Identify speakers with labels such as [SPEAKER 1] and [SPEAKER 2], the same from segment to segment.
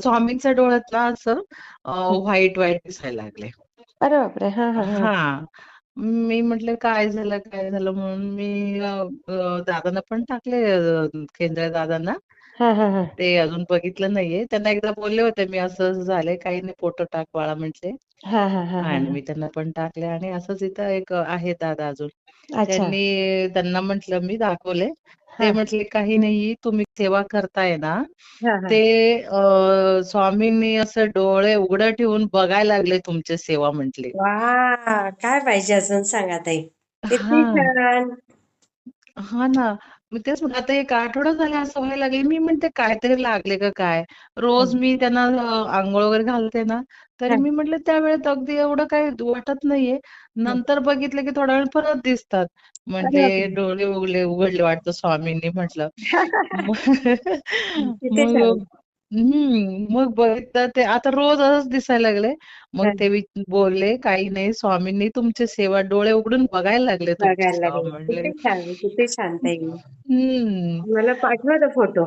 [SPEAKER 1] स्वामींच्या डोळ्यात ना असं
[SPEAKER 2] हं.
[SPEAKER 1] व्हाईट व्हाईट दिसायला लागले.
[SPEAKER 2] अरे बापरे! हां, हां, हां.
[SPEAKER 1] हां. मी म्हटलं काय झालं, काय झालं म्हणून मी दादांना पण टाकले केंद्रे दादांना.
[SPEAKER 2] हां, हां, हां.
[SPEAKER 1] ते अजून बघितलं नाहीये. त्यांना एकदा बोलले होते मी असं-असं झालंय, काही नाही फोटो टाक बाळा म्हटले.
[SPEAKER 2] हां, हां, हां, हां,
[SPEAKER 1] आणि
[SPEAKER 2] हां.
[SPEAKER 1] मी त्यांना पण टाकले आणि असंच इथं एक आहे दादा अजून.
[SPEAKER 2] अच्छा.
[SPEAKER 1] त्यांना म्हटलं मी दाखवले. ते
[SPEAKER 2] हां.
[SPEAKER 1] म्हटले, "काही नाही, तुम्ही सेवा करताय ना,
[SPEAKER 2] हां, हां.
[SPEAKER 1] ते स्वामींनी असं डोळे उघडं ठेवून बघायला लागले तुमची सेवा" म्हटले.
[SPEAKER 2] वाह! काय पाहिजे अजून सांगा ताई? किती
[SPEAKER 1] हां.
[SPEAKER 2] छान.
[SPEAKER 1] हां ना. मी तेच म्हटलं आता 1 आठवडा झाला असं व्हायला लागले. मी म्हणते काहीतरी लागले का काय? रोज
[SPEAKER 2] हं.
[SPEAKER 1] मी त्यांना अंघोळ वगैरे घालते ना, तरी
[SPEAKER 2] हां.
[SPEAKER 1] मी म्हटलं त्यावेळेत अगदी एवढं काही वाटत नाहीये.
[SPEAKER 2] हं.
[SPEAKER 1] नंतर बघितलं की थोडा वेळ परत दिसतात.
[SPEAKER 2] अरे
[SPEAKER 1] म्हटले
[SPEAKER 2] बापरे!
[SPEAKER 1] डोळे उघडले वाटतं स्वामींनी म्हटलं. मग
[SPEAKER 2] किती छान.
[SPEAKER 1] मग मग बघितलं ते आता रोज असंच दिसायला लागले. मग
[SPEAKER 2] हां.
[SPEAKER 1] ते बोलले, "काही नाही, स्वामींनी तुमची सेवा डोळे उघडून बघायला लागले तुमची
[SPEAKER 2] बघायला
[SPEAKER 1] सेवा"
[SPEAKER 2] लागले.
[SPEAKER 1] म्हटले.
[SPEAKER 2] किती छान, किती छान ताई.
[SPEAKER 1] हं.
[SPEAKER 2] मला पाठवा तो फोटो.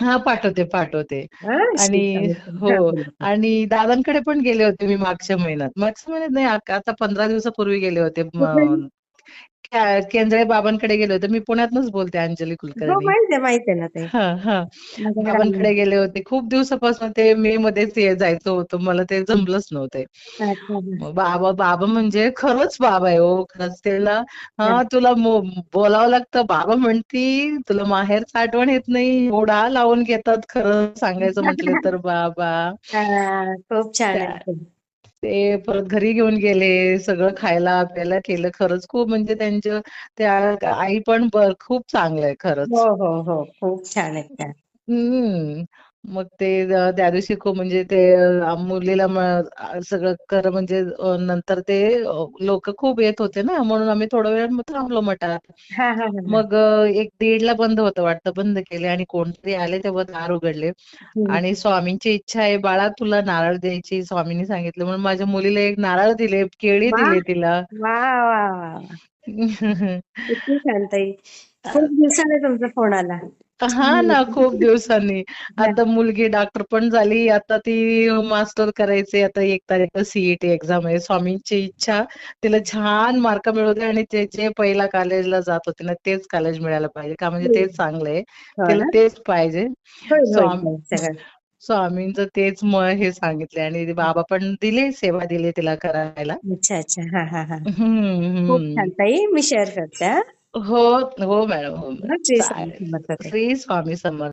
[SPEAKER 1] हां, पाठवते.
[SPEAKER 2] हां,
[SPEAKER 1] आणि
[SPEAKER 2] श्रीस्वामी.
[SPEAKER 1] हो.
[SPEAKER 2] हां, बोला.
[SPEAKER 1] आणि दादांकडे पण गेले होते मी मागच्या महिन्यात. मागच्या महिन्यात नाही, आता 15 दिवसापूर्वी गेले होते.
[SPEAKER 2] कुठे?
[SPEAKER 1] केंद्रे बाबांकडे गेले होते. मी पुण्यातनंच बोलते, अंजली
[SPEAKER 2] हो,
[SPEAKER 1] कुलकर्णी.
[SPEAKER 2] माहिती आहे ना ताई.
[SPEAKER 1] हां, हां.
[SPEAKER 2] माझ्याकडे आली.
[SPEAKER 1] बाबांकडे गेले होते. खूप दिवसापासून ते मेमध्येच जायचं होतं. मला ते जमलंच नव्हते.
[SPEAKER 2] अच्छा.
[SPEAKER 1] मग बाबा म्हणजे खरंच बाबा आहे हो. खरंच त्याला
[SPEAKER 2] हां.
[SPEAKER 1] हां, तुला बोलावं लागतं. बाबा म्हणती, "तुला माहेरचं आठवण येत नाही." एवढा लावून घेतात खरं सांगायचं म्हटलं तर बाबा.
[SPEAKER 2] हां, खूप छान
[SPEAKER 1] त्या
[SPEAKER 2] आहे ते.
[SPEAKER 1] ते परत घरी घेऊन गेले. सगळं खायला-प्यायला केलं. खरंच खूप म्हणजे त्यांच्या त्या आई पण खूप चांगलं आहे
[SPEAKER 2] हो,
[SPEAKER 1] खरंच.
[SPEAKER 2] हो, हो. खूप छान आहेत त्या.
[SPEAKER 1] हम्म. मग ते त्या दिवशी खूप म्हणजे ते मुलीला सगळं म्हणजे नंतर ते लोकं खूप येत होते ना, म्हणून आम्ही थोडा वेळ मग थांबलो मठात.
[SPEAKER 2] हां, हां, हां, हां.
[SPEAKER 1] मग 1:30ला बंद होतं वाटतं. बंद केले आणि कोणतरी आले तेव्हा दार उघडले
[SPEAKER 2] हं.
[SPEAKER 1] आणि स्वामींची इच्छा आहे, "बाळा तुला नारळ द्यायची." स्वामींनी सांगितलं म्हणून माझ्या मुलीला एक नारळ दिले, केळी
[SPEAKER 2] वाह!
[SPEAKER 1] दिले तिला.
[SPEAKER 2] वाह, वाह, वाह, वाह! किती छान ताई. खूप दिवसाने तुमचा फोन आला.
[SPEAKER 1] हां
[SPEAKER 2] छान
[SPEAKER 1] ना,
[SPEAKER 2] आहे.
[SPEAKER 1] खूप दिवसांनी.
[SPEAKER 2] हां.
[SPEAKER 1] आता मुलगी डॉक्टर पण झाली. आता ती मास्टर करायचे. आता 1 तारीखला सीईटी एक्झाम आहे. स्वामींची इच्छा तिला छान मार्क मिळू दे आणि ते जे पहिला कॉलेजला जात होते ना, तेच कॉलेज मिळायला पाहिजे. का म्हणजे
[SPEAKER 2] होईल.
[SPEAKER 1] तेच चांगलं आहे.
[SPEAKER 2] हो
[SPEAKER 1] तिला
[SPEAKER 2] ना?
[SPEAKER 1] तेच पाहिजे.
[SPEAKER 2] होईल, होईल,
[SPEAKER 1] स्वामी
[SPEAKER 2] होईल सगळं.
[SPEAKER 1] स्वामींचं तेच हे सांगितले आणि ते बाबा पण दिले, सेवा दिली तिला करायला.
[SPEAKER 2] अच्छा, अच्छा. हां, हां, हां.
[SPEAKER 1] हं,
[SPEAKER 2] खूप
[SPEAKER 1] हं.
[SPEAKER 2] छान ताई. मी शेअर करते हां.
[SPEAKER 1] हो, हो मॅडम, हो मॅडम.
[SPEAKER 2] हां, श्री स्वामी
[SPEAKER 1] चालेल.
[SPEAKER 2] समर्थ ताई.
[SPEAKER 1] श्री स्वामी समर्थ.